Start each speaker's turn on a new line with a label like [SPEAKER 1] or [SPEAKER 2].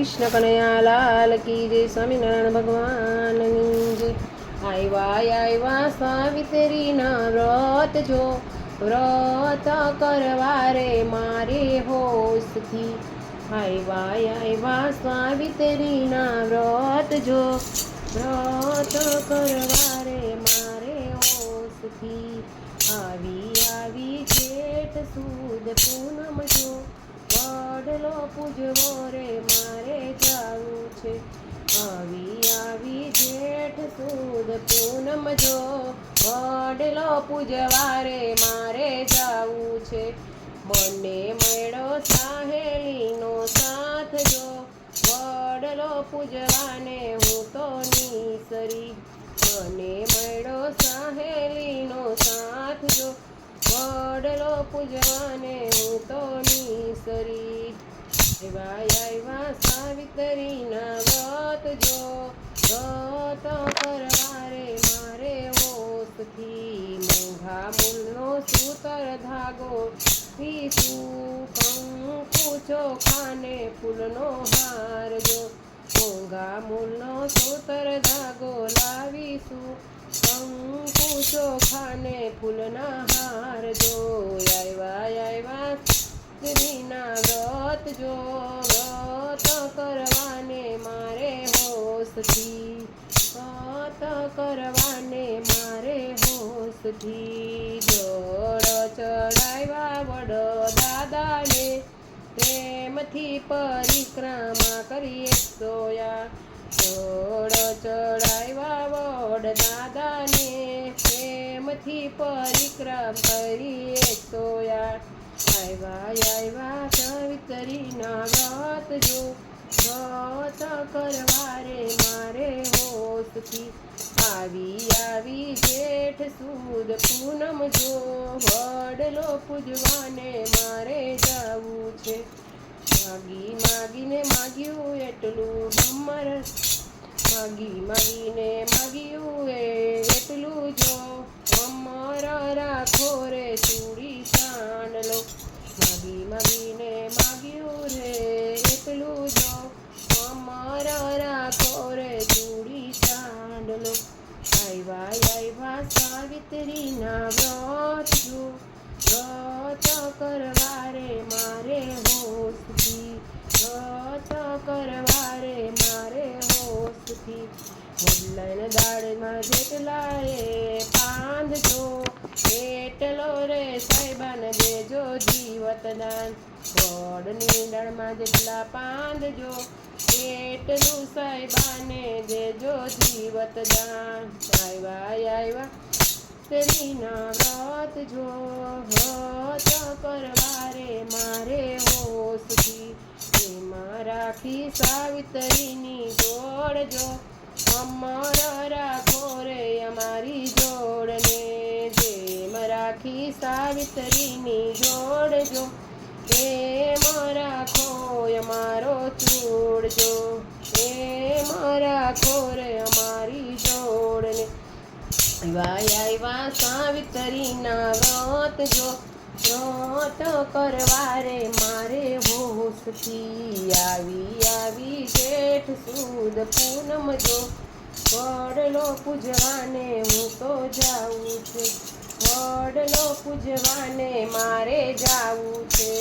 [SPEAKER 1] કૃષ્ણ કનૈયા લાલ કી જય સ્વામિનારાયણ ભગવાનની જય। આવ્યા સાવિત્રીના વ્રત જો, વ્રત કરવા રે મારે હોશથી। આવ્યા સાવિત્રીના વ્રત જો, વ્રત કરવા રે મારે હોશથી। આવી જેઠ સુદ પૂનમ જો, વડલો પૂજવો રે મારે જાવું છે। આવી જેઠ સુદ પૂનમ જો, વડલો પૂજવા રે મારે જાવું છે। મને મળ્યો સાહેલીનો સાથ જો, વડલો પૂજવાને હું તો નિસરી। મને મળ્યો સાહેલીનો સાથ જો, વડલો પૂજવાને હું તો નિસરી। આવ્યા સાવિત્રીના વ્રત જો, વ્રત કરવા રે મારે હોશથી। મોંઘા મૂલનો સૂતર ધાગો વીસું, કંકુ ચોખાને ફૂલનો હાર જો। મોંઘા મૂલનો સૂતર ધાગો લાવીશું, કંકુ ચોખાને ફૂલના હાર જો। આવ્યા સ્ત્રીના વ્રત જો, વ્રત કરવાને મારે હોશથી। વ્રત કરવાને મારે હોશથી। જળ ચડાવ્યા વડ દાદાને, પ્રેમથી પરિક્રમા કરીએ સોયા। જળ ચડાવ્યા વડ દાદાને, પ્રેમથી પરિક્રમા કરીએ સોયા। આવ્યા સાવિત્રીના વ્રત જો, વ્રત કરવા રે મારે હોશથી। આવી જેઠ સુદ પૂનમ જો, વડલો પૂજવાને મારે જાવું છે। માગીને માગ્યું એટલું ડમર, માગીને માગ્યું એટલું જો, અમર રાખો રે ચૂડી ચાંદલો। માગીને માગ્યું રે એટલું જો, અમર રાખો રે ચૂડી ચાંદલો। આવ્યા સાવિત્રીના વ્રત જો, વ્રત કરવા રે મારે હોશથી। વ્રત કરવા રે મારે હોશથી। વડલાને દાળમાં જેટલા રે પાંદજો, એટલો રે સાહેબાને દેજો જીવતદાન। વડની દાળમાં જેટલા પાંદજો, એટલું સાહેબાને દેજો જીવતદાન। આવ્યા સ્ત્રીના વ્રત જો, વ્રત કરવા રે મારે હોશથી। એમાં રાખી સાવિત્રીની જોડ જો, અમર રાખો રે અમારી જોડને। જેમ રાખી સાવિત્રીની જોડ જો, એમ રાખો અમારો ચૂડ જો। એમ રાખો રે અમારી જોડને। આવ્યા સાવિત્રીના વ્રત જો, વ્રત કરવા રે મારે હોશથી। આવી જેઠ સુદ પૂનમ જો, વડલો પૂજવાને હું તો જાવું છે। વડલો પૂજવાને મારે જાવું છે।